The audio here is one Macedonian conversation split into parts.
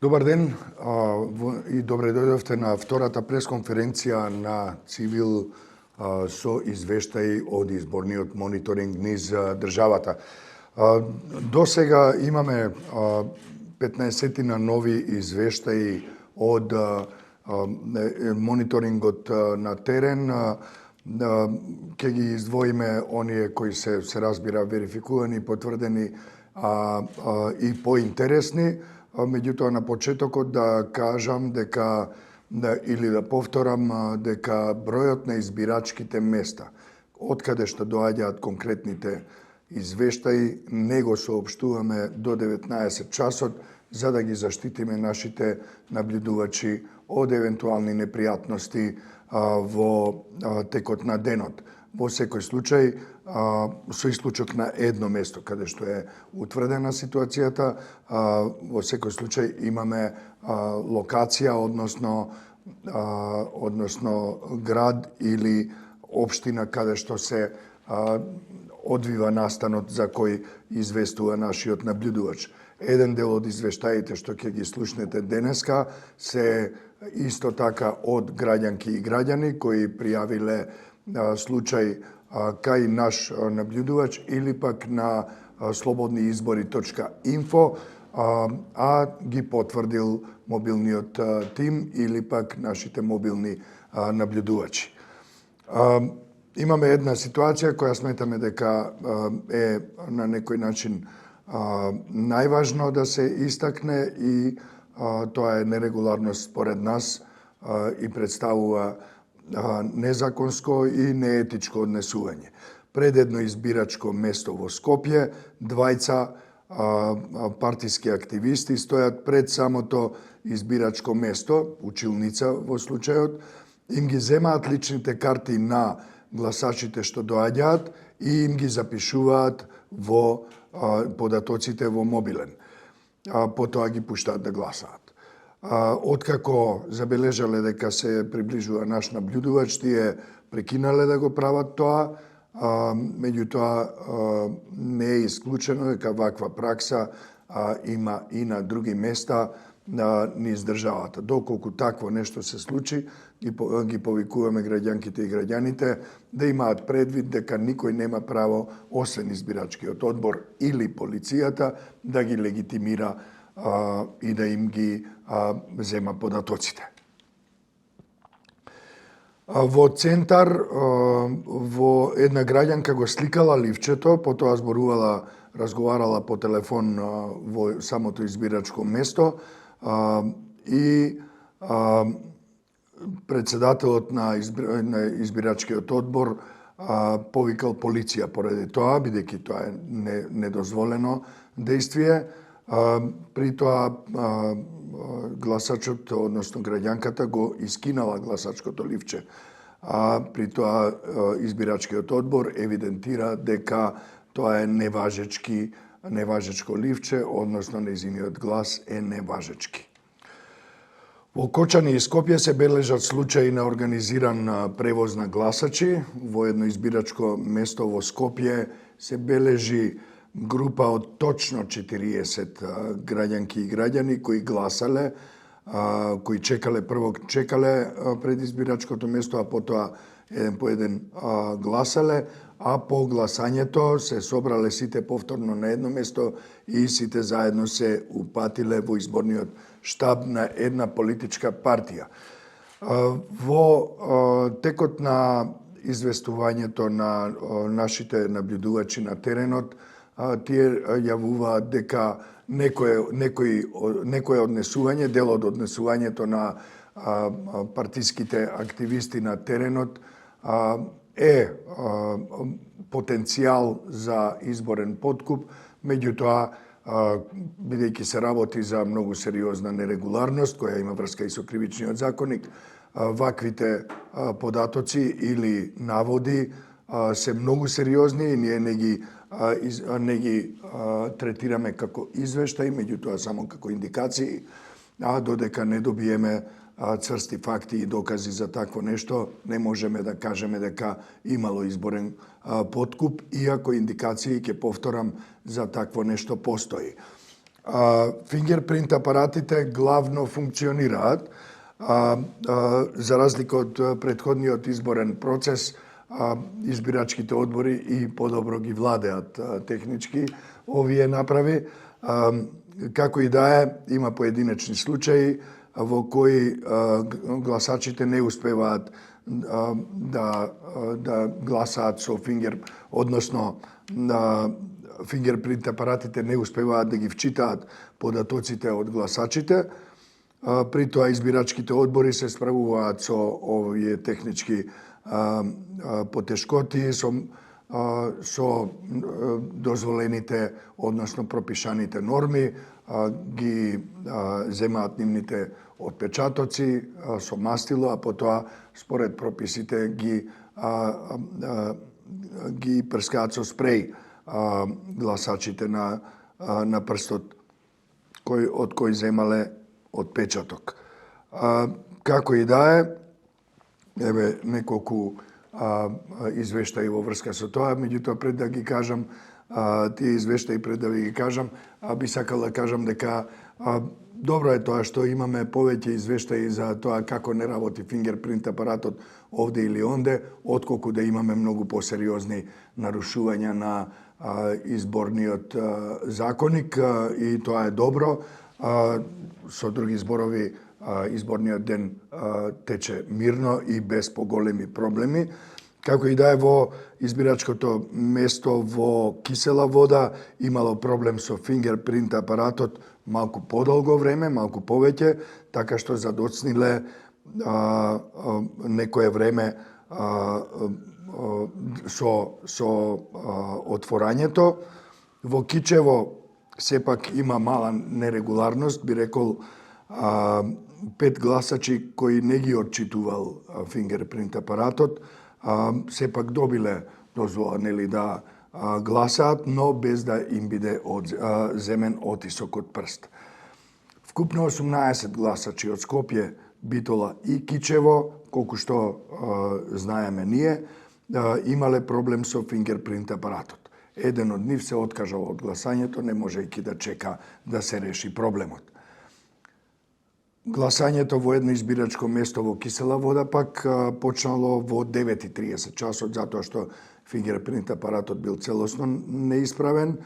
Добар ден и добре дојдовте на втората пресконференција на Цивил со извештаи од изборниот мониторинг низ државата. До сега имаме 15 нови извештаи од мониторингот на терен. Ќе ги издвоиме оние кои се разбира верификувани, потврдени и поинтересни. Меѓутоа на почетокот да кажам дека или да повторам дека бројот на избирачките места од каде што доаѓаат конкретните извештаи не го соопштуваме до 19 часот за да ги заштитиме нашите наблюдувачи од евентуални непријатности во текот на денот. Во секој случај, со исклучок на едно место каде што е утврдена ситуацијата, во секој случај имаме локација, односно град или општина каде што се одвива настанот за кој известува нашиот наблюдувач. Еден дел од извештаите што ќе ги слушнете денеска се исто така од граѓанки и граѓани кои пријавиле случај кај наш наблюдувач или пак на slobodniizbori.info, а ги потврдил мобилниот тим или пак нашите мобилни наблюдувачи. Имаме една ситуација која сметаме дека е на некој начин најважно да се истакне и тоа е нерегуларност според нас и представува незаконско и неетичко однесување. Пред едно избирачко место во Скопје, двајца партиски активисти стојат пред самото избирачко место, училница во случајот, им ги земаат личните карти на гласачите што доаѓаат и им ги запишуваат во податоците во мобилен. Потоа ги пуштаат да гласаат. Откако забележале дека се приближува наш наблюдувач, тие прекинале да го прават тоа, меѓутоа не е исклучено дека ваква пракса има и на други места низ државата. Доколку такво нешто се случи, ги повикуваме граѓанките и граѓаните да имаат предвид дека никој нема право, освен избирачкиот одбор или полицијата, да ги легитимира и да им ги зема податоците. Во центар, во една граѓанка го сликала ливчето, потоа разговарала по телефон во самото избирачко место и председателот на избирачкиот одбор повикал полиција поради тоа, бидејќи тоа е недозволено дејствие. При тоа гласачот, односно граѓанката, го искинала гласачкото ливче. При тоа избирачкиот одбор евидентира дека тоа е неважечко ливче, односно нејзиниот глас е неважечки. Во Кочани и Скопје се бележат случаи на организиран превоз на гласачи. Во едно избирачко место во Скопје се бележи група од точно 40 граѓанки и граѓани кои гласале, кои прво чекале пред избирачкото место, а потоа еден по еден гласале, а по гласањето се собрале сите повторно на едно место и сите заедно се упатиле во изборниот штаб на една политичка партија. Во текот на известувањето на нашите наблюдувачи на теренот, тие јавуваат дека некој однесување, дел од однесувањето на партиските активисти на теренот е потенцијал за изборен подкуп, меѓутоа, бидејќи се работи за многу сериозна нерегуларност, која има врска и со кривичниот законник, ваквите податоци или наводи се многу сериозни и ние не ги третираме како извештаи, меѓутоа само како индикации, а додека не добиеме црсти факти и докази за такво нешто, не можеме да кажеме дека имало изборен подкуп, иако индикации, ќе повторам, за такво нешто постои. Фингерпринт апаратите главно функционираат, за разлика од претходниот изборен процес, избирачките одбори и подобро ги владеат технички овие направи. Како и да е, има поединечни случаи во кои гласачите не успеваат да гласаат со односно фингерпринт апаратите не успеваат да ги вчитаат податоците од гласачите. При тоа избирачките одбори се справуваат со овие технички потешкоти, со дозволените, односно пропишаните норми, ги земаат нивните отпечатоци со мастило, а потоа според прописите ги прскаат со спреј гласачите на прстот од кој земале отпечаток. Како и да е, еве неколку извештаи во врска со тоа, меѓутоа пред да ги кажам тие извештаи, пред да ви ги кажам, би сакал да кажам дека добро е тоа што имаме повеќе извештаи за тоа како не работи фингерпринт апаратот овде или онде, отколку да имаме многу посериозни нарушувања на изборниот законник, и тоа е добро. Со други зборови, изборниот ден тече мирно и без поголеми проблеми. Како и да е, во избирачкото место во Кисела Вода имало проблем со фингерпринт апаратот малку подолго време, малку повеќе, така што задоцниле некое време со отворањето. Во Кичево сепак има мала нерегуларност, би рекол 5 гласачи кои не ги отчитувал фингерпринт апаратот, сепак добиле дозвола да гласаат, но без да им биде земен отисок од прст. Вкупно 18 гласачи од Скопје, Битола и Кичево, колку што знаеме ние, имале проблем со фингерпринт апаратот. Еден од нив се откажал од гласањето, не можејќи да чека да се реши проблемот. Гласањето во едно избирачко место во Кисела Вода пак почнало во 9:30 часот, затоа што фингерпринт апаратот бил целосно неисправен.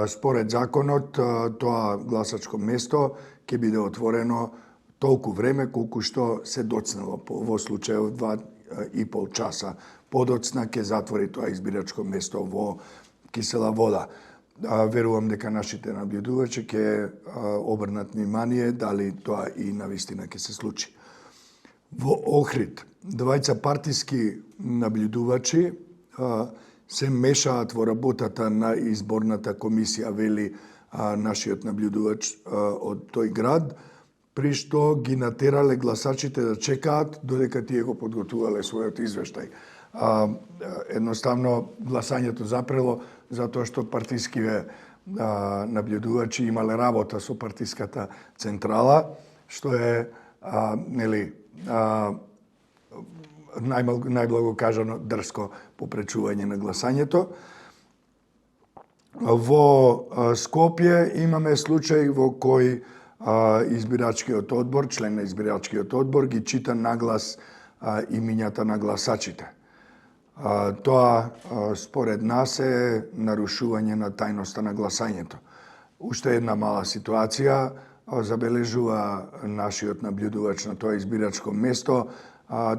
Според законот, тоа гласачко место ќе биде отворено толку време колку што се доцнело. Во случајот 2,5 часа подоцна ќе затвори тоа избирачко место во Кисела Вода. Верувам дека нашите наблюдувачи ќе обрнат внимание дали тоа и навистина ќе се случи. Во Охрид, двајца партиски наблюдувачи се мешаат во работата на изборната комисија, вели нашиот наблюдувач од тој град, при што ги натерале гласачите да чекаат додека тие го подготувале својот извештај. Едноставно гласањето запрело затоа што партискиве наблюдувачи имале работа со партиската централа, што е најблаго кажано дрско попречување на гласањето. Во Скопје имаме случај во кој избирачкиот одбор, член на избирачкиот одбор ги чита наглас имињата на гласачите. Тоа според нас е нарушување на тајноста на гласањето. Уште една мала ситуација забележува нашиот наблюдувач на тоа избирачко место,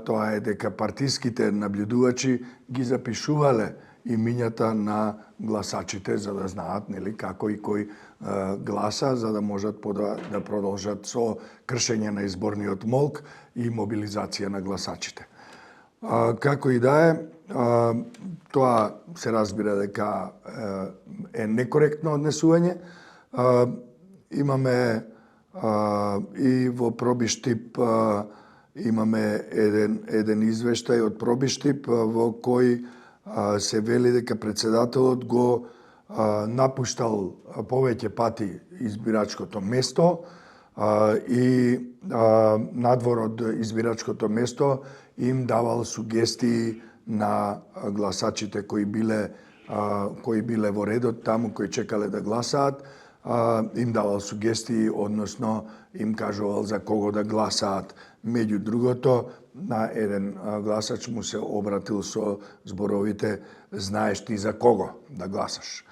тоа е дека партиските наблюдувачи ги запишувале имињата на гласачите за да знаат како и кој гласа, за да можат да продолжат со кршење на изборниот молк и мобилизација на гласачите. Како и да е, тоа се разбира дека е некоректно однесување. Имаме и во Пробиштип имаме еден извештај од Пробиштип во кој се вели дека председателот го напуштал повеќе пати избирачкото место и надвор од избирачкото место им давал сугестии на гласачите кои биле во редот таму, кои чекале да гласаат, им давал сугестии, односно им кажувал за кого да гласаат. Меѓу другото, на еден гласач му се обратил со зборовите: знаеш ти за кого да гласаш?